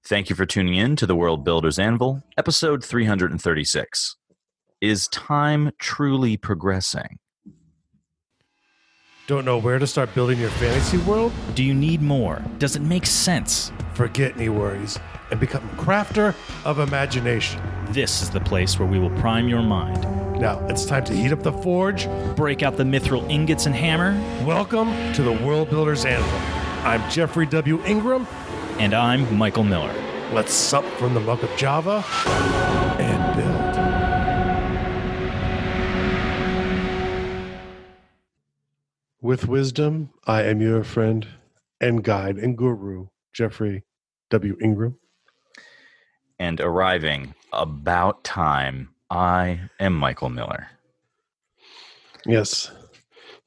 Thank you for tuning in to the World Builder's Anvil, episode 336. Is time truly progressing? Don't know where to start building your fantasy world? Do you need more? Does it make sense? Forget any worries and become a crafter of imagination. This is the place where we will prime your mind. Now, it's time to heat up the forge. Break out the mithril ingots and hammer. Welcome to the World Builder's Anvil. I'm Jeffrey W. Ingram. And I'm Michael Miller. Let's sup from the muck of Java and build. With wisdom, I am your friend and guide and guru, Jeffrey W. Ingram. And arriving about time, I am Michael Miller. Yes.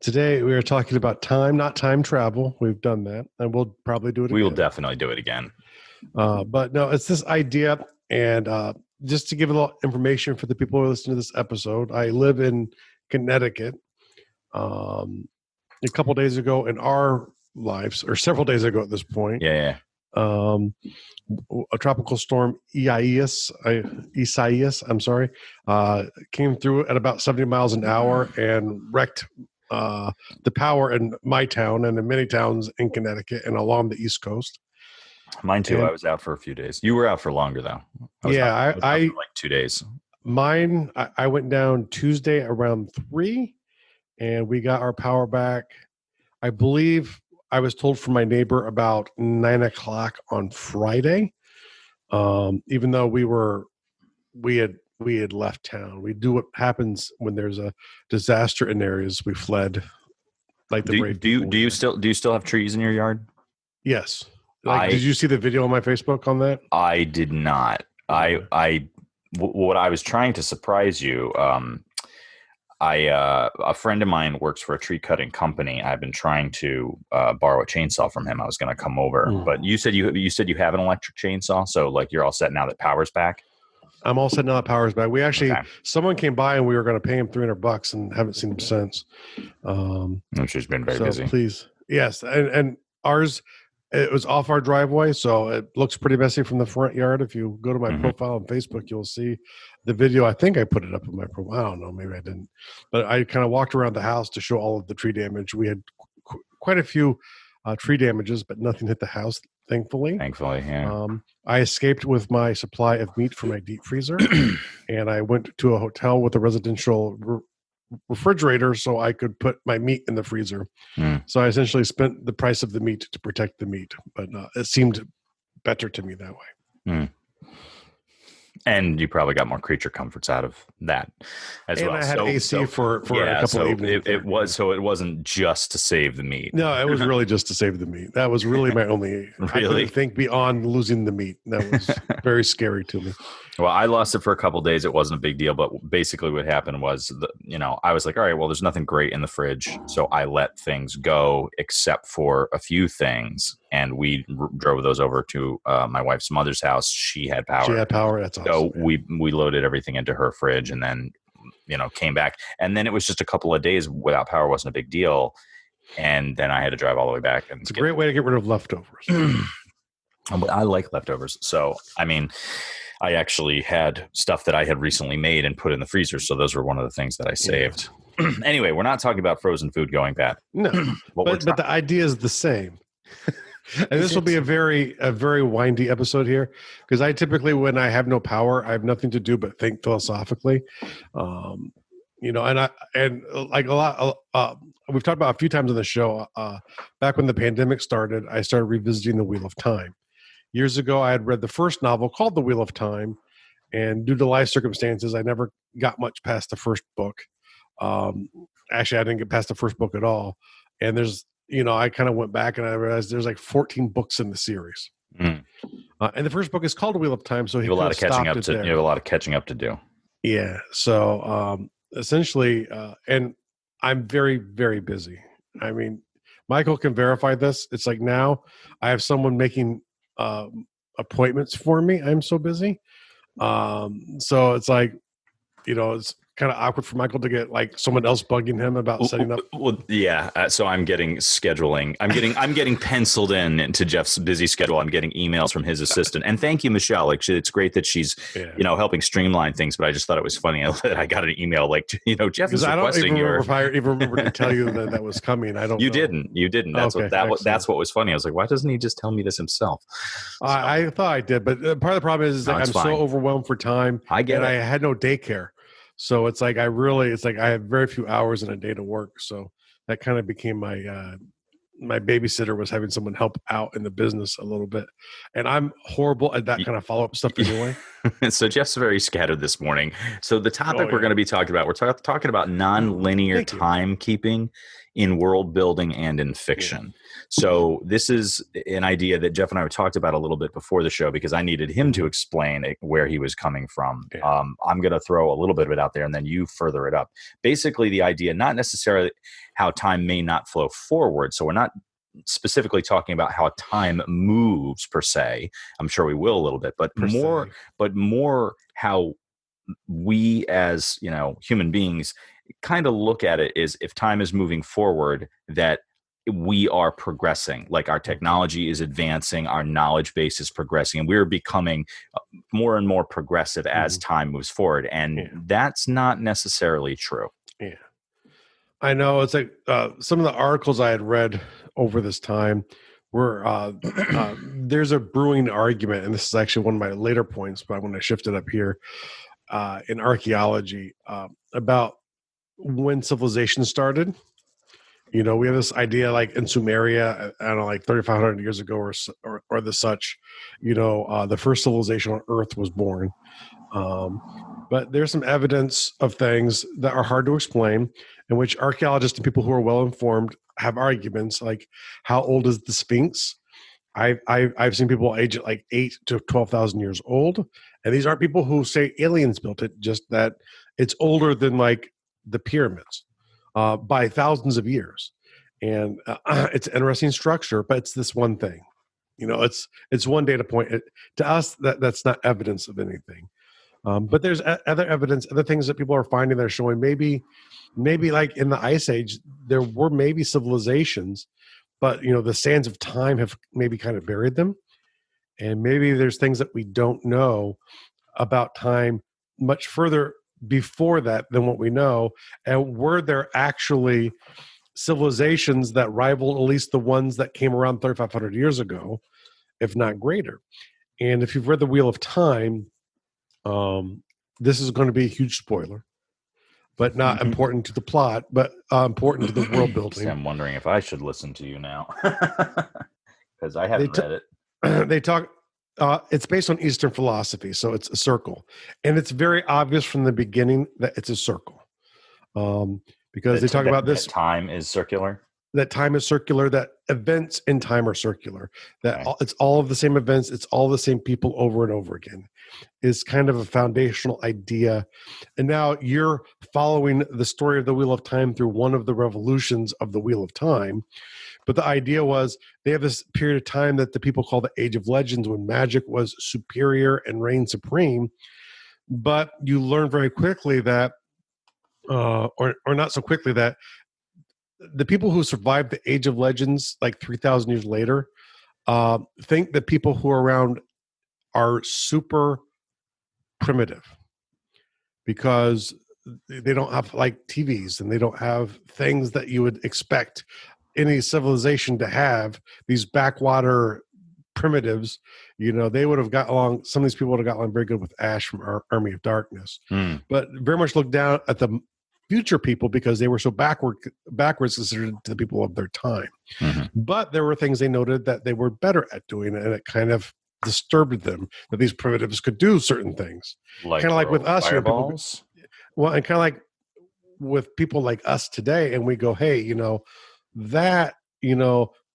Today we are talking about time, not time travel. We've done that, and we'll probably do it again. We will definitely do it again. But no, it's this idea, and just to give a little information for the people who are listening to this episode, I live in Connecticut. A couple of days ago in our lives, or several days ago at this point, a tropical storm Isaias, came through at about 70 miles an hour and wrecked the power in my town and in many towns in Connecticut and along the East Coast. Mine too. I was out for a few days. You were out for longer though. I was out for like 2 days. Mine, I went down Tuesday around 3, and we got our power back. I believe I was told from my neighbor about 9 o'clock on Friday. Even though we had left town. We do what happens when there's a disaster in areas. We fled. Like the do you still have trees in your yard? Yes. Did you see the video on my Facebook on that? I did not. What I was trying to surprise you. A friend of mine works for a tree cutting company. I've been trying to borrow a chainsaw from him. I was going to come over, but you said you have an electric chainsaw, so like you're all set now that power's back. I'm all set now that power's back. We actually someone came by and we were going to pay him $300 and haven't seen him since. She's been very busy. Please, yes, and ours. It was off our driveway, so it looks pretty messy from the front yard. If you go to my profile on Facebook, you'll see the video. I think I put it up on my profile. I don't know. Maybe I didn't. But I kind of walked around the house to show all of the tree damage. We had quite a few tree damages, but nothing hit the house, thankfully. Yeah. I escaped with my supply of meat from my deep freezer, and I went to a hotel with a residential refrigerator so I could put my meat in the freezer. So I essentially spent the price of the meat to protect the meat, but it seemed better to me that way. And you probably got more creature comforts out of that as well. And I had AC for a couple of evenings. It wasn't just to save the meat. No, it was really just to save the meat. That was really my only. Really? I couldn't think beyond losing the meat. That was very scary to me. Well, I lost it for a couple of days. It wasn't a big deal, but basically what happened was, I was like, all right, well, there's nothing great in the fridge. So I let things go except for a few things. And we drove those over to my wife's mother's house. She had power. That's awesome. So we loaded everything into her fridge and then, came back. And then it was just a couple of days without power. Wasn't a big deal. And then I had to drive all the way back. And it's a great way to get rid of leftovers. I like leftovers. So, I actually had stuff that I had recently made and put in the freezer. So those were one of the things that I saved. Yeah. Anyway, we're not talking about frozen food going bad. No, but the idea is the same. And this will be a very windy episode here, because I typically, when I have no power, I have nothing to do but think philosophically. And like a lot, we've talked about a few times on the show, back when the pandemic started, I started revisiting The Wheel of Time. Years ago, I had read the first novel called The Wheel of Time, and due to life circumstances, I never got much past the first book. Actually, I didn't get past the first book at all. And I kind of went back and I realized there's like 14 books in the series. And the first book is called The Wheel of Time, so you have a lot of catching up to. You have a lot of catching up to do. Yeah. So essentially, and I'm very, very busy. Michael can verify this. It's like now I have someone making appointments for me. I'm so busy. So it's like, kind of awkward for Michael to get like someone else bugging him about setting up? Well, yeah. So I'm getting scheduling. I'm getting penciled in into Jeff's busy schedule. I'm getting emails from his assistant. And thank you, Michelle. Like, it's great that she's helping streamline things. But I just thought it was funny that I got an email like, Jeff is requesting your. If I even remember to tell you that was coming. I don't. You know. You didn't. That's that's what was funny. I was like, why doesn't he just tell me this himself? So, I thought I did, but part of the problem is I'm so overwhelmed for time. I had no daycare. So it's like I have very few hours in a day to work. So that kind of became my babysitter was having someone help out in the business a little bit. And I'm horrible at that kind of follow-up stuff anyway. So Jeff's very scattered this morning. So the topic we're going to be talking about, we're talking about non-linear timekeeping in world building and in fiction. Yeah. So this is an idea that Jeff and I talked about a little bit before the show because I needed him to explain where he was coming from. Yeah. I'm going to throw a little bit of it out there and then you further it up. Basically, the idea, not necessarily how time may not flow forward. So we're not specifically talking about how time moves per se. I'm sure we will a little bit, but more how we as, human beings kind of look at it is if time is moving forward, that we are progressing, like our technology is advancing, our knowledge base is progressing, and we're becoming more and more progressive as time moves forward. And that's not necessarily true. Yeah. I know it's like some of the articles I had read over this time were there's a brewing argument, and this is actually one of my later points, but when I shifted up here in archaeology about when civilization started. We have this idea like in Sumeria, I don't know, like 3,500 years ago or the such, the first civilization on Earth was born. But there's some evidence of things that are hard to explain, in which archaeologists and people who are well informed have arguments like how old is the Sphinx? I've seen people age it like 8 to 12,000 years old, and these aren't people who say aliens built it, just that it's older than like the pyramids by thousands of years. And it's an interesting structure, but it's this one thing. It's one data point. To us, that's not evidence of anything. But there's other evidence, other things that people are finding that are showing maybe like in the Ice Age, there were maybe civilizations, but the sands of time have maybe kind of buried them. And maybe there's things that we don't know about time much further before that than what we know. And were there actually civilizations that rivaled at least the ones that came around 3,500 years ago, if not greater? And if you've read The Wheel of Time, this is going to be a huge spoiler, but not important to the plot, but important to the world building. See, I'm wondering if I should listen to you now because I haven't read it. They talk. It's based on Eastern philosophy, so it's a circle, and it's very obvious from the beginning that it's a circle, because they talk about this. That time is circular. That time is circular. That events in time are circular. That it's all of the same events. It's all the same people over and over again. Is kind of a foundational idea, and now you're following the story of the Wheel of Time through one of the revolutions of the Wheel of Time. But the idea was they have this period of time that the people call the Age of Legends, when magic was superior and reigned supreme. But you learn very quickly that, or not so quickly, that the people who survived the Age of Legends, like 3,000 years later, think that people who are around are super primitive because they don't have like TVs and they don't have things that you would expect any civilization to have. These backwater primitives, they would have got along. Some of these people would have got along very good with Ash from Army of Darkness, but very much looked down at the future people because they were so backwards considered to the people of their time. But there were things they noted that they were better at doing, and it kind of disturbed them that these primitives could do certain things. Kind of like with us, well, and kind of like with people like us today, and we go, hey, that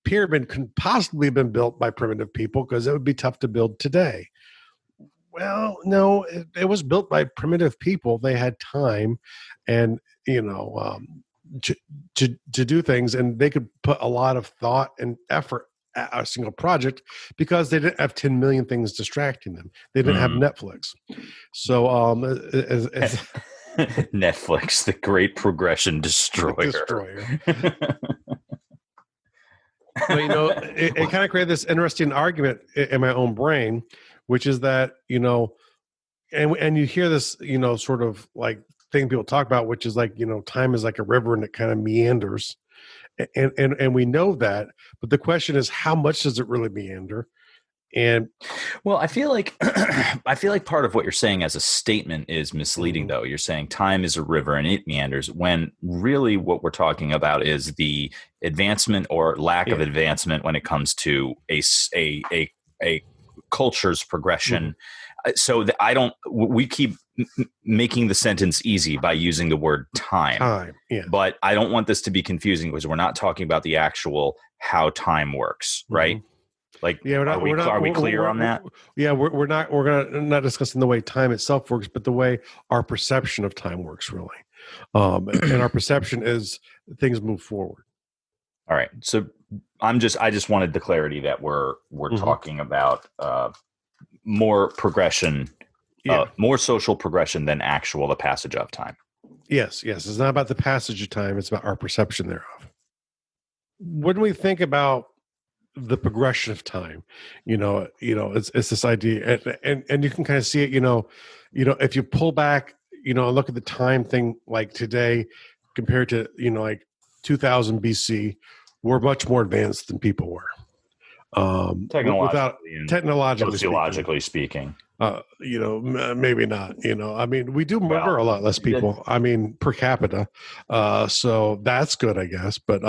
pyramid couldn't possibly have been built by primitive people because it would be tough to build today. Well, no, it was built by primitive people. They had time and to do things, and they could put a lot of thought and effort at a single project because they didn't have 10 million things distracting them. They didn't have Netflix. So Netflix, the great progression destroyer. But, it kind of created this interesting argument in my own brain, which is that, and you hear this, sort of like thing people talk about, which is like, time is like a river and it kind of meanders. And we know that, but the question is, how much does it really meander? And well, I feel like part of what you're saying as a statement is misleading, though. You're saying time is a river and it meanders, when really what we're talking about is the advancement or lack of advancement when it comes to a culture's progression. So we keep making the sentence easy by using the word time. But I don't want this to be confusing, because we're not talking about the actual how time works, right? Like, are we clear on that? Yeah, we're not discussing the way time itself works, but the way our perception of time works, really. And our perception is things move forward. All right. So I just wanted the clarity that we're talking about more progression, more social progression than the passage of time. Yes. It's not about the passage of time. It's about our perception thereof. When we think about the progression of time, it's this idea, and you can kind of see it, if you pull back, and look at the time thing, like today compared to, like 2000 BC, we're much more advanced than people were. Technologically speaking. Maybe not. I mean, we do murder a lot less people. I mean, per capita. So that's good, I guess. But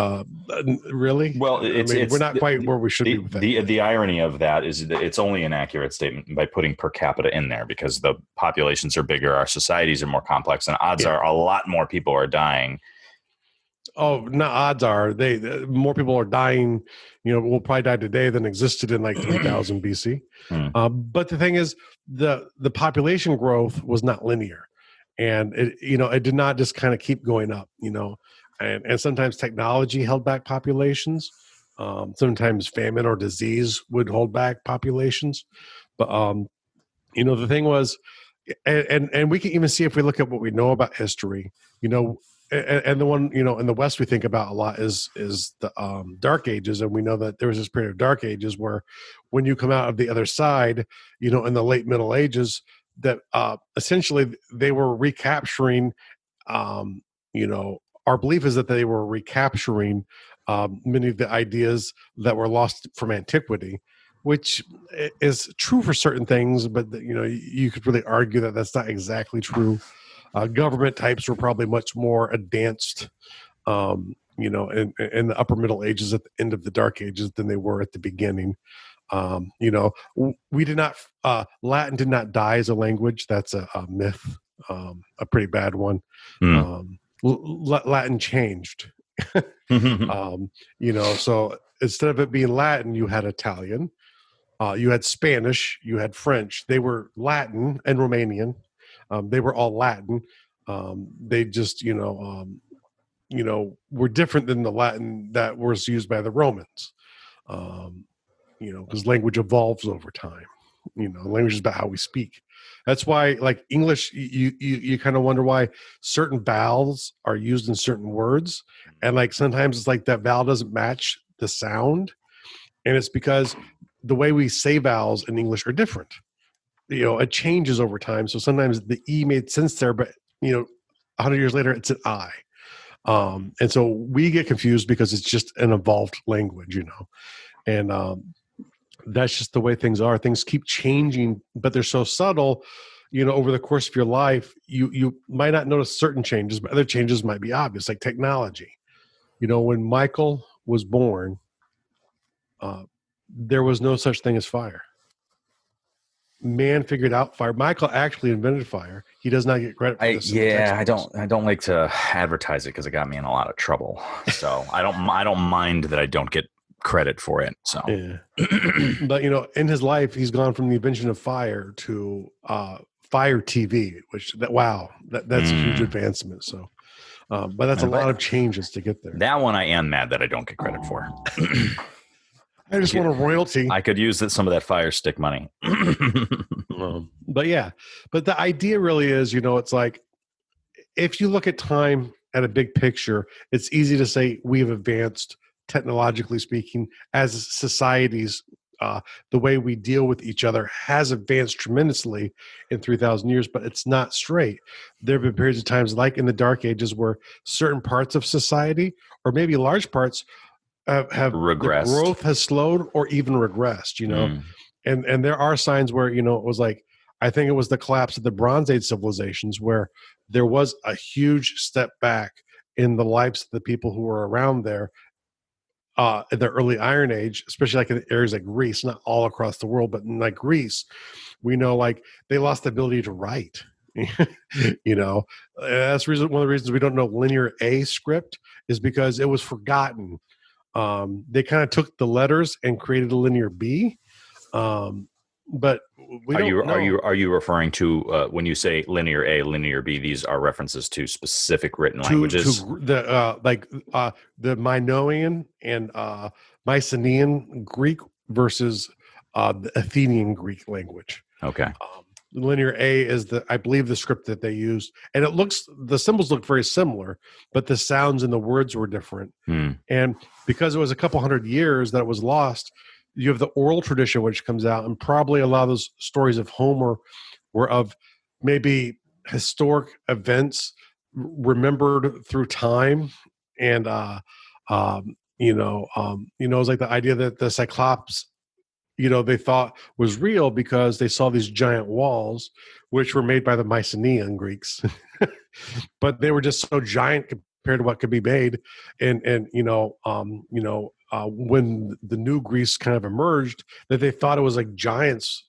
really, well, we're not quite where we should be with that. The irony of that is that it's only an accurate statement by putting per capita in there, because the populations are bigger, our societies are more complex, and odds are a lot more people are dying. Oh, no, odds are more people are dying, will probably die today than existed in like 3000 BC. But the thing is, the population growth was not linear, and it did not just kind of keep going up, and sometimes technology held back populations. Sometimes famine or disease would hold back populations. But, the thing was, and we can even see if we look at what we know about history, and the one, in the West we think about a lot is the Dark Ages. And we know that there was this period of Dark Ages where when you come out of the other side, in the late Middle Ages, that essentially they were recapturing, our belief is that they were recapturing many of the ideas that were lost from antiquity, which is true for certain things, but you could really argue that that's not exactly true. Government types were probably much more advanced, in the upper Middle Ages at the end of the Dark Ages than they were at the beginning. We did not, Latin did not die as a language. That's a myth, a pretty bad one. Latin changed. So instead of it being Latin, you had Italian, you had Spanish, you had French. They were Latin and Romanian. They were all Latin. They just, were different than the Latin that was used by the Romans. Because language evolves over time. Language is about how we speak. That's why, like English, you kind of wonder why certain vowels are used in certain words, and like sometimes it's like that vowel doesn't match the sound, and it's because the way we say vowels in English are different. It changes over time. So sometimes the E made sense there, but 100 years later, it's an I. And so we get confused because it's just an evolved language, and that's just the way things are. Things keep changing, but they're so subtle, over the course of your life, you might not notice certain changes, but other changes might be obvious, like technology. When Michael was born, there was no such thing as fire. Man figured out fire. Michael actually invented fire. He does not get credit for this. I don't like to advertise it because it got me in a lot of trouble. So I don't mind that I don't get credit for it. So, but in his life, he's gone from the invention of fire to Fire TV, which that's a huge advancement. So, but that's a lot of changes to get there. That one I am mad that I don't get credit for. I just want a royalty. I could use some of that Fire Stick money. But the idea really is, it's like if you look at time at a big picture, it's easy to say we've advanced technologically speaking as societies. The way we deal with each other has advanced tremendously in 3,000 years, but it's not straight. There have been periods of times, like in the Dark Ages, where certain parts of society, or maybe large parts, have regressed. The growth has slowed or even regressed. And there are signs where it was like, I think it was the collapse of the Bronze Age civilizations where there was a huge step back in the lives of the people who were around there. In the early Iron Age, especially like in areas like Greece, not all across the world, but in like Greece, we know like they lost the ability to write. That's one of the reasons we don't know linear A script is because it was forgotten. They kind of took the letters and created a linear B. But we don't know. Are you referring to when you say linear A, linear B? These are references to specific written languages. To the Minoan and Mycenaean Greek versus the Athenian Greek language. Okay. Linear A is I believe the script that they used, and the symbols look very similar, but the sounds and the words were different. And because it was a couple hundred years that it was lost, you have the oral tradition which comes out, and probably a lot of those stories of Homer were of maybe historic events remembered through time. And it's like the idea that the Cyclops, they thought was real because they saw these giant walls which were made by the Mycenaean Greeks. But they were just so giant compared to what could be made. And when the new Greece kind of emerged, that they thought it was like giants,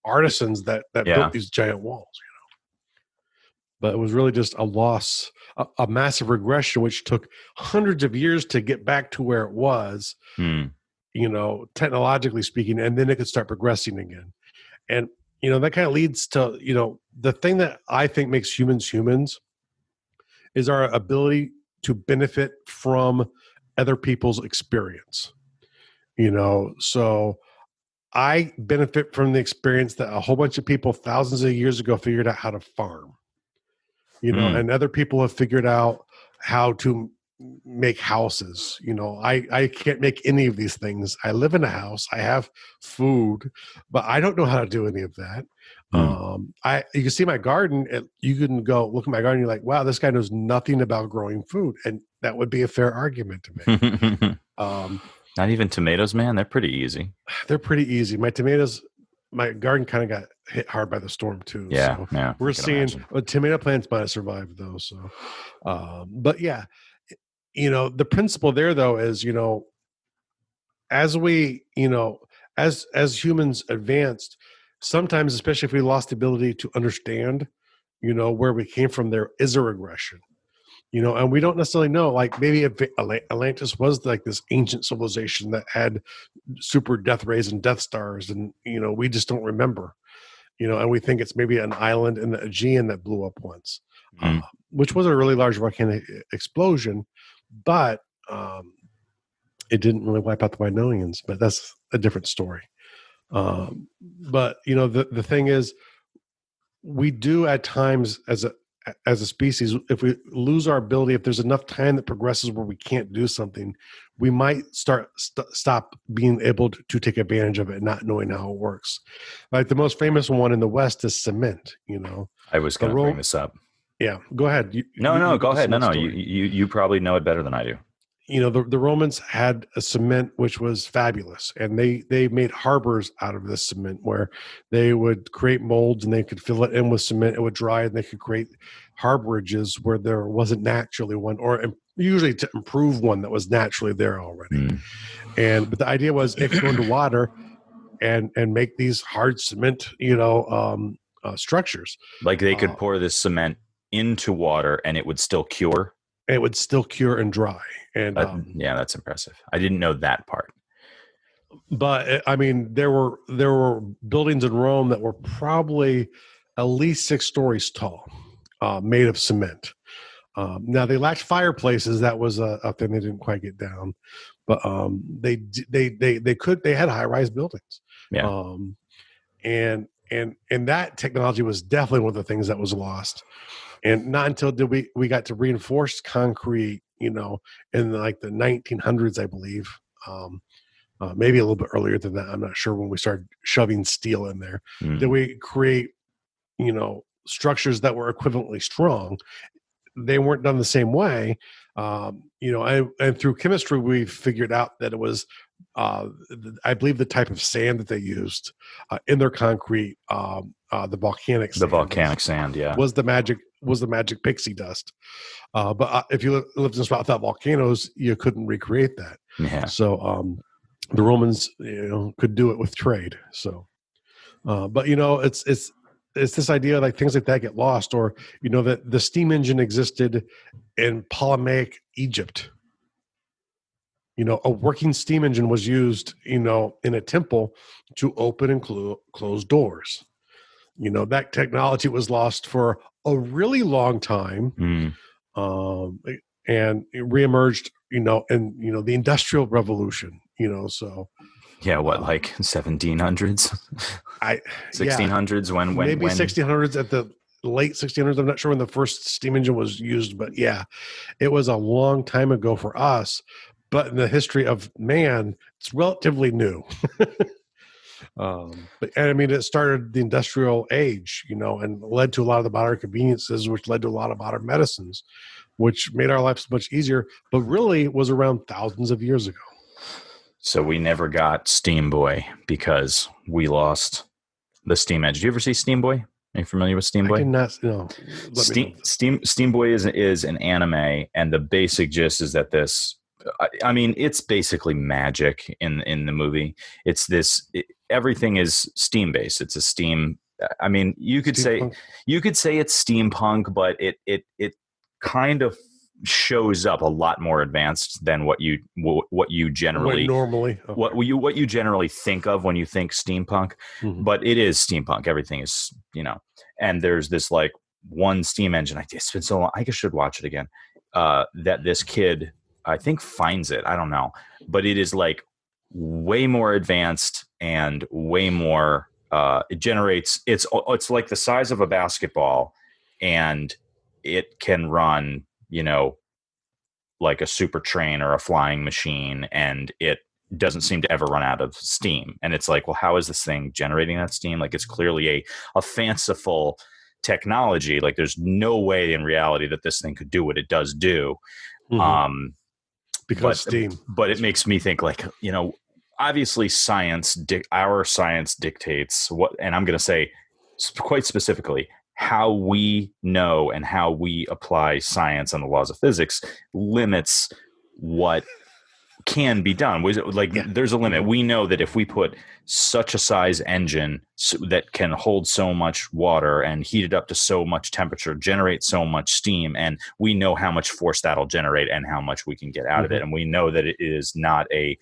artisans that built these giant walls, But it was really just a loss, a massive regression, which took hundreds of years to get back to where it was, technologically speaking, and then it could start progressing again. And, that kind of leads to, the thing that I think makes humans is our ability to benefit from other people's experience. So I benefit from the experience that a whole bunch of people thousands of years ago figured out how to farm, and other people have figured out how to make houses. I can't make any of these things. I live in a house, I have food, but I don't know how to do any of that. You can see my garden. You can go look at my garden. You're like, wow, this guy knows nothing about growing food, and that would be a fair argument to make. Not even tomatoes, man. They're pretty easy. They're pretty easy. My garden kind of got hit hard by the storm too. Yeah, so we're seeing tomato plants might have survived though. So, but yeah, the principle there though is as we as humans advanced. Sometimes, especially if we lost the ability to understand, where we came from, there is a regression, and we don't necessarily know. Like maybe Atlantis was like this ancient civilization that had super death rays and Death Stars, and we just don't remember, and we think it's maybe an island in the Aegean that blew up once, which was a really large volcanic explosion, but it didn't really wipe out the Minoans. But that's a different story. But the thing is, we do at times as a species, if we lose our ability, if there's enough time that progresses where we can't do something, we might stop being able to take advantage of it, not knowing how it works. Like the most famous one in the West is cement. I was going to bring this up. Yeah, go ahead. Go ahead. No, you probably know it better than I do. The Romans had a cement which was fabulous, and they made harbors out of this cement where they would create molds and they could fill it in with cement. It would dry, and they could create harborages where there wasn't naturally one, or usually to improve one that was naturally there already. But the idea was if you go into water and make these hard cement, structures, like they could pour this cement into water and it would still cure. It would still cure and dry. And yeah, that's impressive. I didn't know that part. But I mean, there were buildings in Rome that were probably at least 6 stories tall, made of cement. Now they lacked fireplaces. That was a thing they didn't quite get down, but they had high-rise buildings. Yeah. And that technology was definitely one of the things that was lost. And not until we got to reinforced concrete, in like the 1900s, I believe. Maybe a little bit earlier than that. I'm not sure when we started shoving steel in there. Did we create, structures that were equivalently strong? They weren't done the same way. And through chemistry, we figured out that it was, I believe, the type of sand that they used in their concrete, the volcanic sand. The volcanic sand, yeah, was the magic pixie dust. But if you lived in a spot without volcanoes, you couldn't recreate that. Yeah. So the Romans, could do it with trade. So, but it's this idea like things like that get lost, or that the steam engine existed in Ptolemaic Egypt. A working steam engine was used, in a temple to open and close doors. That technology was lost for a really long time, and it reemerged, in the Industrial Revolution. So yeah, what, like 1700s, 1600s, when maybe 1600s, at the late 1600s. I'm not sure when the first steam engine was used, but yeah, it was a long time ago for us. But in the history of man, it's relatively new. It started the industrial age, and led to a lot of the modern conveniences, which led to a lot of modern medicines, which made our lives much easier, but really was around thousands of years ago. So we never got Steam Boy because we lost the steam engine. Did you ever see Steam Boy? Are you familiar with Steam Boy? I did not. No. Steam Boy is an anime, and the basic gist is that this. I mean, it's basically magic in the movie. It's this. Everything is steam based. It's a steam. I mean, you could say it's steampunk, but it kind of shows up a lot more advanced than what you generally what you generally think of when you think steampunk. Mm-hmm. But it is steampunk. Everything is, and there's this like one steam engine. It's been so long. I should watch it again. That this kid, I think, finds it. I don't know, but it is like way more advanced and way more. It generates. It's like the size of a basketball, and it can run, like a super train or a flying machine, and it doesn't seem to ever run out of steam. And it's like, well, how is this thing generating that steam? Like, it's clearly a fanciful technology. Like, there's no way in reality that this thing could do what it does do. Mm-hmm. Because steam. But it makes me think, like, obviously our science dictates what, and I'm going to say quite specifically, how we know and how we apply science and the laws of physics limits what can be done. There's a limit. We know that if we put such a size engine that can hold so much water and heat it up to so much temperature, generate so much steam, and we know how much force that'll generate and how much we can get out of it. And we know that it is not a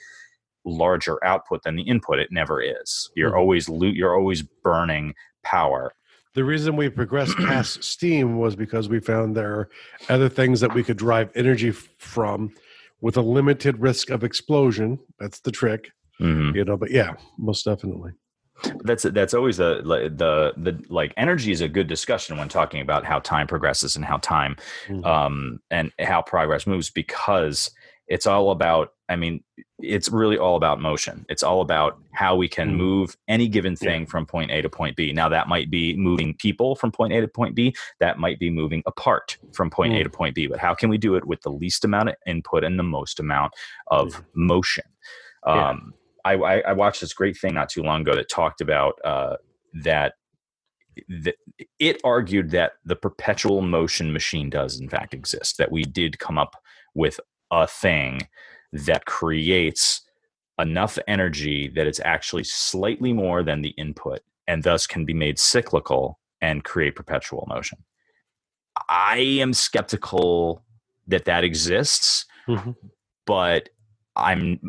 larger output than the input. It never is. You're always burning power. The reason we progressed past steam was because we found there are other things that we could derive energy from with a limited risk of explosion. That's the trick, but yeah, most definitely. That's always the like, energy is a good discussion when talking about how time progresses and how time, and how progress moves, because it's all about, it's really all about motion. It's all about how we can move any given thing from point A to point B. Now, that might be moving people from point A to point B. That might be moving apart from point A to point B. But how can we do it with the least amount of input and the most amount of motion? I watched this great thing not too long ago that talked about that it argued that the perpetual motion machine does in fact exist, that we did come up with a thing that creates enough energy that it's actually slightly more than the input, and thus can be made cyclical and create perpetual motion. I am skeptical that exists, but I'm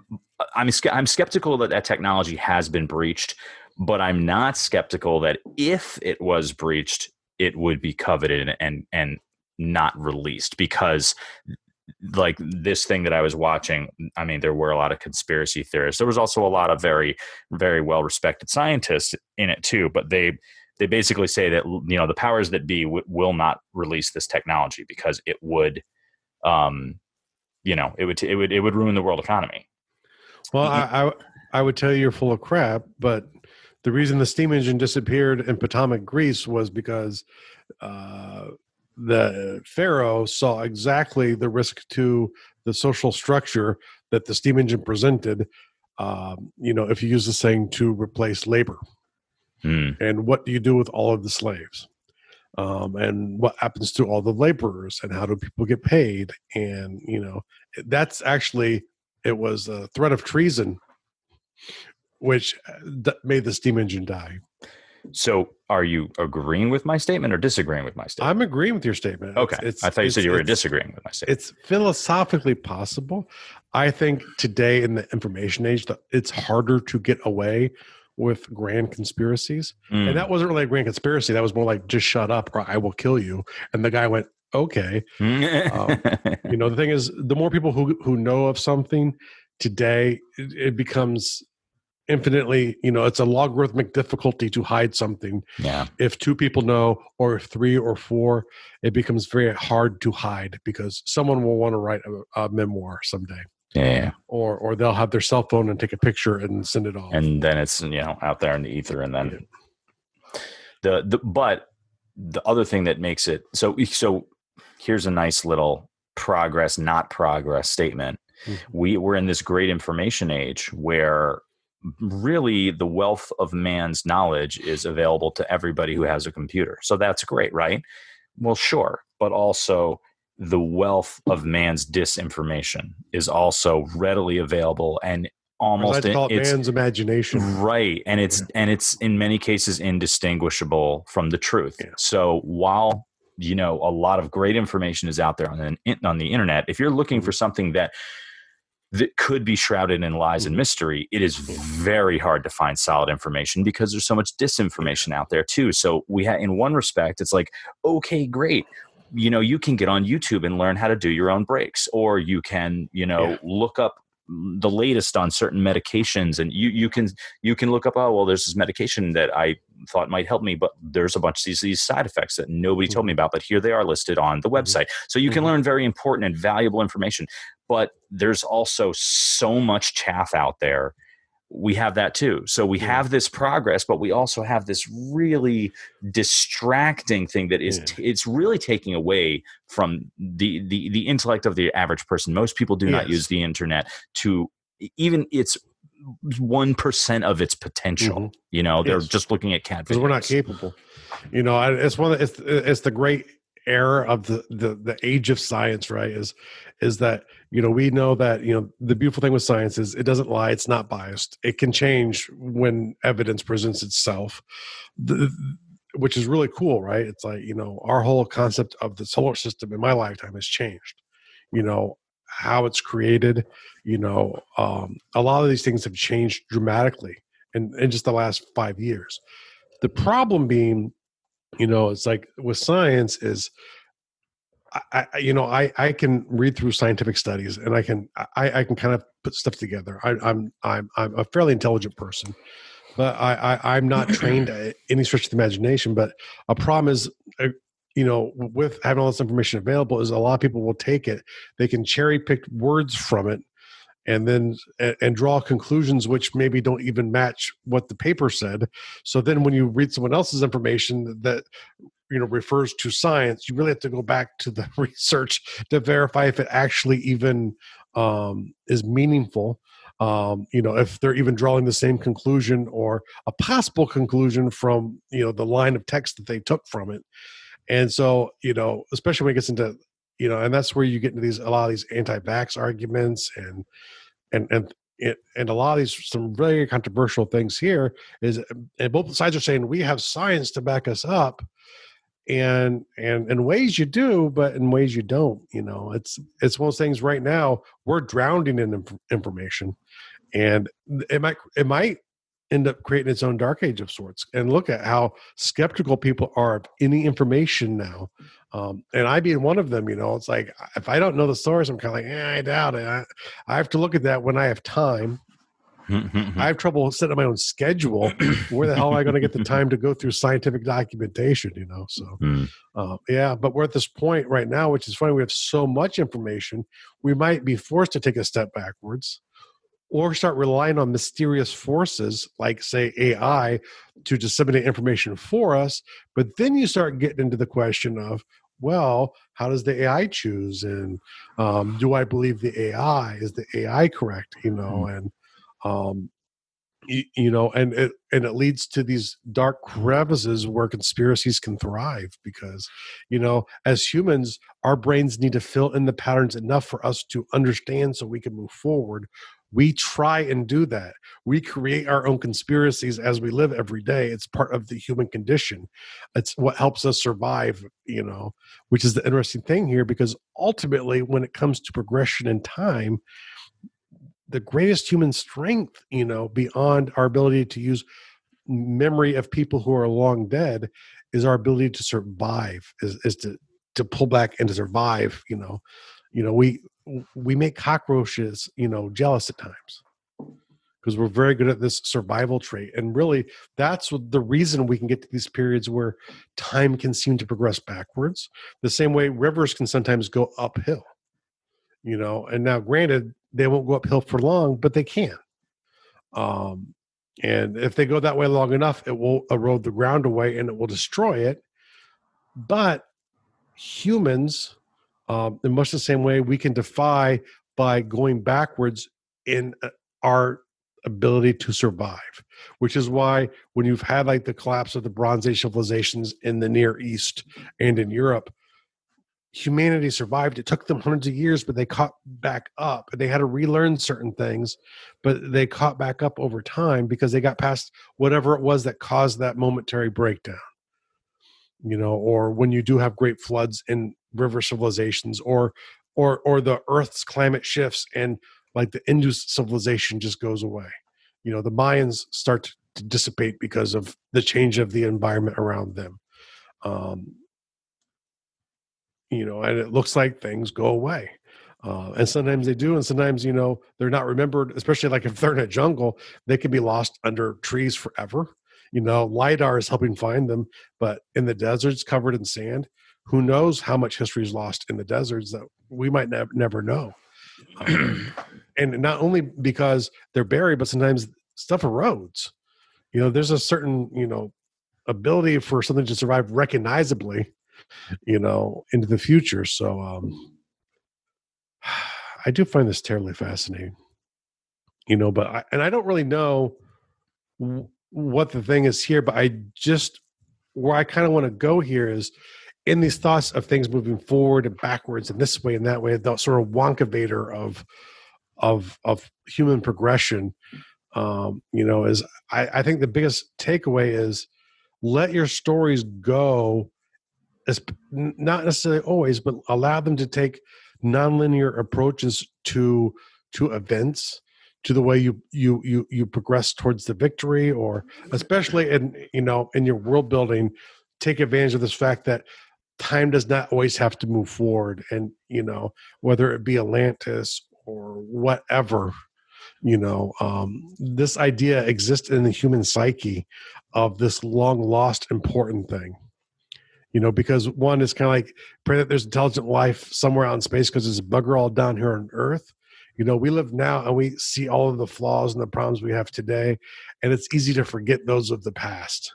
skeptical that technology has been breached, but I'm not skeptical that if it was breached, it would be coveted and not released, because like this thing that I was watching, there were a lot of conspiracy theorists. There was also a lot of very, very well-respected scientists in it too, but they they basically say that, the powers that be will not release this technology because it would, it would ruin the world economy. Well, I would tell you you're full of crap, but the reason the steam engine disappeared in Potomac, Greece, was because the pharaoh saw exactly the risk to the social structure that the steam engine presented. If you use this thing to replace labor, and what do you do with all of the slaves? And what happens to all the laborers, and how do people get paid? And that's actually, it was a threat of treason, which made the steam engine die. So are you agreeing with my statement or disagreeing with my statement? I'm agreeing with your statement. Okay. I thought you said you were disagreeing with my statement. It's philosophically possible. I think today in the information age, it's harder to get away with grand conspiracies. And that wasn't really a grand conspiracy. That was more like, just shut up or I will kill you. And the guy went, okay. The thing is, the more people who know of something today, it becomes infinitely, it's a logarithmic difficulty to hide something. Yeah. If 2 people know, or if 3 or 4, it becomes very hard to hide because someone will want to write a memoir someday. Yeah. Or they'll have their cell phone and take a picture and send it off. And then it's, out there in the ether. And then but the other thing that makes it so here's a nice little progress, not progress statement. Mm-hmm. We're in this great information age where really the wealth of man's knowledge is available to everybody who has a computer. So that's great, right? Well, sure. But also the wealth of man's disinformation is also readily available and almost it's man's imagination. Right. And it's in many cases indistinguishable from the truth. Yeah. So while, a lot of great information is out there on the internet, if you're looking for something that could be shrouded in lies and mystery, it is very hard to find solid information because there's so much disinformation out there too. So in one respect, it's like, okay, great. You can get on YouTube and learn how to do your own breaks, or you can, look up the latest on certain medications, and you can look up, oh, well, there's this medication that I thought might help me, but there's a bunch of these side effects that nobody told me about, but here they are listed on the website. So you can learn very important and valuable information, but there's also so much chaff out there. We have that too. So we have this progress, but we also have this really distracting thing that is it's really taking away from the intellect of the average person. Most people do not use the internet to even its 1% of its potential. They're just looking at cat videos. Because we're not capable. It's the great era of the age of science, right? Is that we know that the beautiful thing with science is it doesn't lie, it's not biased, it can change when evidence presents itself, which is really cool, right? It's like our whole concept of the solar system in my lifetime has changed. How it's created, a lot of these things have changed dramatically in just the last 5 years. The problem being, it's like with science is I can read through scientific studies and I can kind of put stuff together. I'm a fairly intelligent person, but I'm not trained at any stretch of the imagination. But a problem is, with having all this information available, is a lot of people will take it. They can cherry pick words from it and then draw conclusions which maybe don't even match what the paper said. So then when you read someone else's information that refers to science, you really have to go back to the research to verify if it actually even is meaningful. If they're even drawing the same conclusion or a possible conclusion from the line of text that they took from it. And so especially when it gets into and that's where you get into a lot of these anti-vax arguments and a lot of these some very controversial things here is, and both sides are saying we have science to back us up. And in ways you do, but in ways you don't. It's one of those things. Right now we're drowning in information, and it might end up creating its own dark age of sorts. And look at how skeptical people are of any information now. And I being one of them, it's like if I don't know the source, I'm kind of like, I doubt it. I have to look at that when I have time. I have trouble setting my own schedule. Where the hell am I going to get the time to go through scientific documentation? So yeah, but we're at this point right now, which is funny. We have so much information, we might be forced to take a step backwards or start relying on mysterious forces like, say, AI to disseminate information for us. But then you start getting into the question of, well, how does the AI choose? And do I believe the AI? Is the AI correct? And and it leads to these dark crevices where conspiracies can thrive because, as humans, our brains need to fill in the patterns enough for us to understand so we can move forward. We try and do that. We create our own conspiracies as we live every day. It's part of the human condition. It's what helps us survive, which is the interesting thing here, because ultimately, when it comes to progression in time, the greatest human strength, beyond our ability to use memory of people who are long dead, is our ability to survive, is to pull back and to survive. We make cockroaches, jealous at times because we're very good at this survival trait. And really, that's the reason we can get to these periods where time can seem to progress backwards, the same way rivers can sometimes go uphill, and now granted, they won't go uphill for long, but they can. And if they go that way long enough, it will erode the ground away and it will destroy it. But humans, in much the same way, we can defy by going backwards in our ability to survive, which is why when you've had like the collapse of the Bronze Age civilizations in the Near East and in Europe, humanity survived. It took them hundreds of years, but they caught back up. They had to relearn certain things, but they caught back up over time because they got past whatever it was that caused that momentary breakdown. Or when you do have great floods in river civilizations, or the Earth's climate shifts and like the Indus civilization just goes away. The Mayans start to dissipate because of the change of the environment around them. And it looks like things go away. And sometimes they do, and sometimes, they're not remembered, especially like if they're in a jungle, they can be lost under trees forever. LiDAR is helping find them, but in the deserts covered in sand, who knows how much history is lost in the deserts that we might never know. And not only because they're buried, but sometimes stuff erodes. There's a certain, ability for something to survive recognizably, into the future. So I do find this terribly fascinating, but I don't really know what the thing is here, but where I kind of want to go here is in these thoughts of things moving forward and backwards and this way and that way, the sort of wonkavator of human progression, is I think the biggest takeaway is let your stories go, as not necessarily always, but allow them to take nonlinear approaches to events, to the way you progress towards the victory, or especially in your world building, take advantage of this fact that time does not always have to move forward, and whether it be Atlantis or whatever, this idea exists in the human psyche of this long lost important thing. Because one is kind of like pray that there's intelligent life somewhere out in space because there's a bugger all down here on Earth. We live now and we see all of the flaws and the problems we have today, and it's easy to forget those of the past.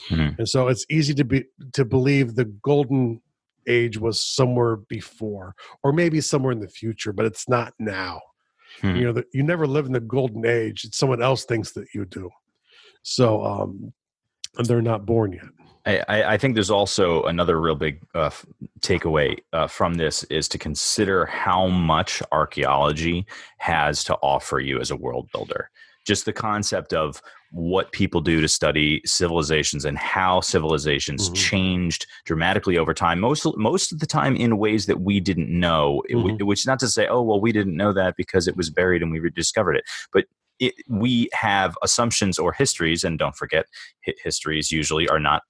Mm-hmm. And so it's easy to believe the golden age was somewhere before, or maybe somewhere in the future, but it's not now. Mm-hmm. You never live in the golden age. It's someone else thinks that you do. So and they're not born yet. I think there's also another real big takeaway from this is to consider how much archaeology has to offer you as a world builder. Just the concept of what people do to study civilizations and how civilizations mm-hmm. changed dramatically over time, most of the time in ways that we didn't know, mm-hmm. which is not to say, oh, well, we didn't know that because it was buried and we rediscovered it. But we have assumptions or histories, and don't forget, histories usually are not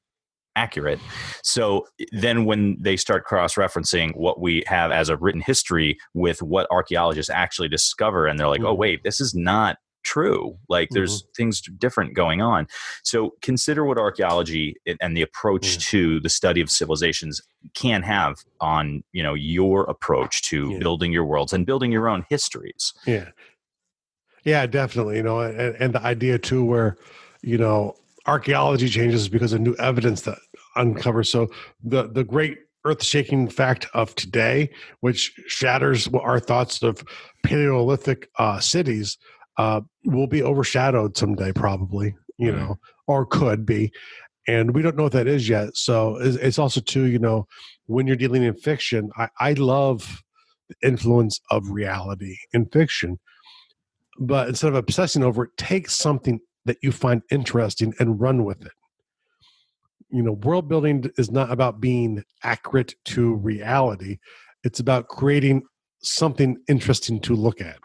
accurate. So then when they start cross-referencing what we have as a written history with what archaeologists actually discover, and they're like, oh, wait, this is not true. Like there's things different going on. So consider what archaeology and the approach to the study of civilizations can have on, your approach to building your worlds and building your own histories. Yeah, definitely. And the idea too, where, archaeology changes because of new evidence that uncovers. So the great earth-shaking fact of today, which shatters our thoughts of Paleolithic cities, will be overshadowed someday, probably, or could be. And we don't know what that is yet. So it's also too, when you're dealing in fiction, I love the influence of reality in fiction. But instead of obsessing over it, take something that you find interesting and run with it. World building is not about being accurate to reality. It's about creating something interesting to look at.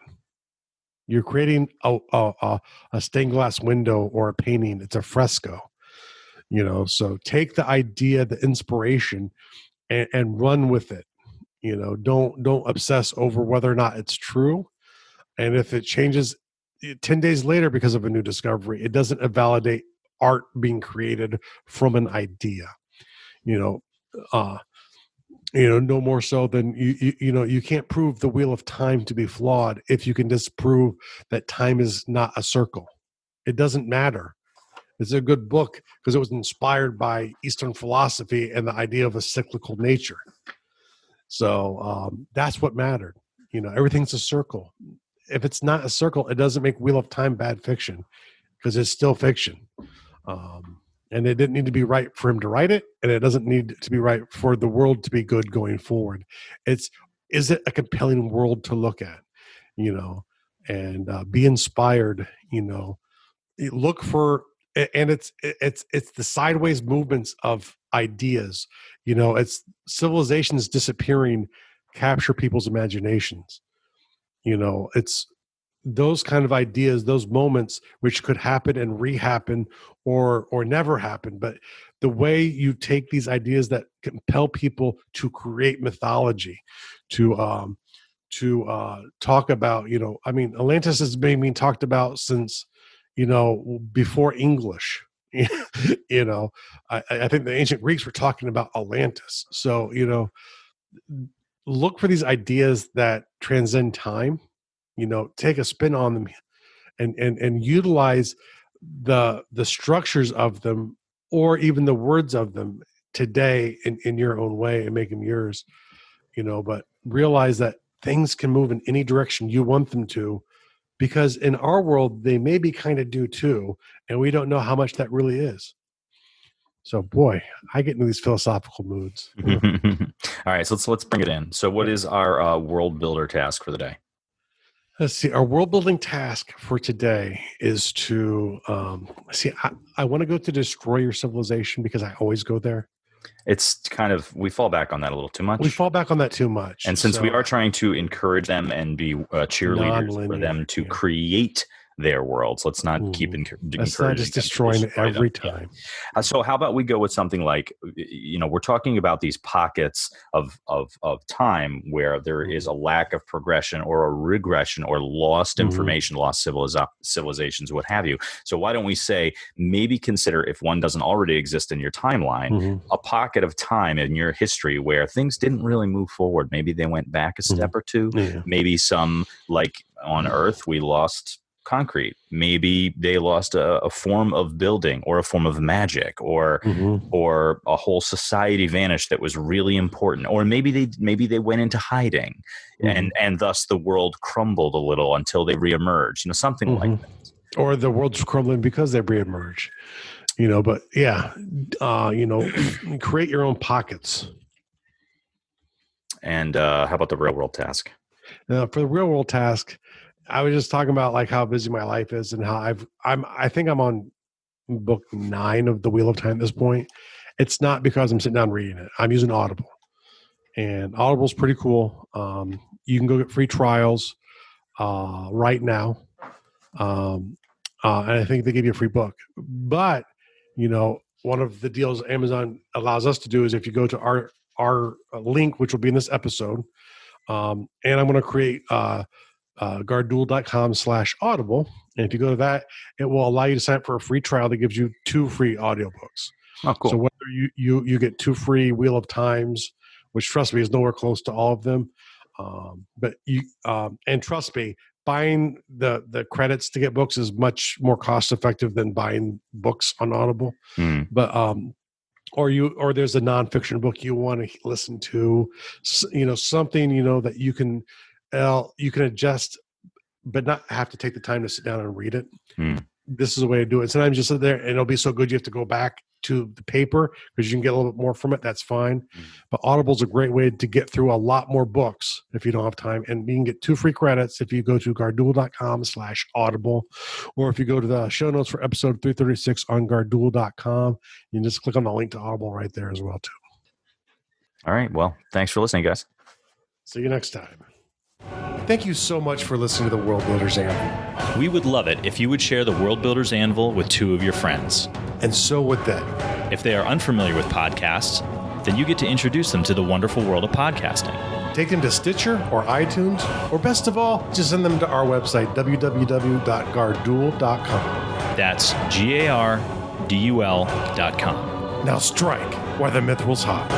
You're creating a stained glass window or a painting. It's a fresco. So take the idea, the inspiration, and run with it. Don't obsess over whether or not it's true. And if it changes 10 days later because of a new discovery, it doesn't invalidate art being created from an idea. No more so than you can't prove the wheel of time to be flawed if you can disprove that time is not a circle. It doesn't matter. It's a good book because it was inspired by Eastern philosophy and the idea of a cyclical nature. So that's what mattered. Everything's a circle. If it's not a circle, it doesn't make Wheel of Time bad fiction because it's still fiction. And it didn't need to be right for him to write it, and it doesn't need to be right for the world to be good going forward. Is it a compelling world to look at? And be inspired. Look for, and it's the sideways movements of ideas. It's civilizations disappearing, capture people's imaginations. It's those kind of ideas, those moments which could happen and rehappen or never happen. But the way you take these ideas that compel people to create mythology, to talk about, Atlantis has been talked about since, before English. I think the ancient Greeks were talking about Atlantis. So, look for these ideas that transcend time, take a spin on them and utilize the structures of them or even the words of them today in your own way and make them yours, but realize that things can move in any direction you want them to, because in our world, they maybe kind of do too. And we don't know how much that really is. So, boy, I get into these philosophical moods. All right, so let's bring it in. So, what is our world builder task for the day? Let's see. Our world building task for today is to I want to go to destroy your civilization because I always go there. It's kind of, we fall back on that a little too much. We fall back on that too much. And since we are trying to encourage them and be cheerleaders for them to create their worlds, let's not keep encouraging. Let's not just destroying it every time. So how about we go with something like, we're talking about these pockets of time where there is a lack of progression or a regression or lost information, lost civilizations, what have you. So why don't we say, maybe consider, if one doesn't already exist in your timeline, a pocket of time in your history where things didn't really move forward. Maybe they went back a step or two. Maybe some, like on Earth, we lost concrete. Maybe they lost a form of building or a form of magic, or a whole society vanished that was really important, or maybe they went into hiding, and thus the world crumbled a little until they reemerged. Something like that. Or the world's crumbling because they reemerge. But yeah, create your own pockets. And how about the real world task? For the real world task, I was just talking about like how busy my life is and how I think I'm on book 9 of the Wheel of Time at this point. It's not because I'm sitting down reading it. I'm using Audible, and Audible's pretty cool. You can go get free trials right now, and I think they give you a free book. But one of the deals Amazon allows us to do is if you go to our link, which will be in this episode, and I'm going to create guardduel.com/audible. And if you go to that, it will allow you to sign up for a free trial that gives you 2 free audiobooks. Oh, cool. So whether you get 2 free Wheel of Times, which trust me is nowhere close to all of them. But and trust me, buying the credits to get books is much more cost effective than buying books on Audible. But or there's a nonfiction book you want to listen to, something that you can adjust, but not have to take the time to sit down and read it. This is a way to do it. Sometimes you sit there and it'll be so good you have to go back to the paper because you can get a little bit more from it. That's fine. But Audible is a great way to get through a lot more books if you don't have time. And you can get 2 free credits if you go to guardduel.com/audible, or if you go to the show notes for episode 336 on guardduel.com, you can just click on the link to Audible right there as well too. All right. Well, thanks for listening, guys. See you next time. Thank you so much for listening to the World Builders Anvil. We would love it if you would share the World Builders Anvil with 2 of your friends. And so would they. If they are unfamiliar with podcasts, then you get to introduce them to the wonderful world of podcasting. Take them to Stitcher or iTunes, or best of all, just send them to our website, www.guardduel.com. That's GARDUL.com. Now strike while the mithril's hot.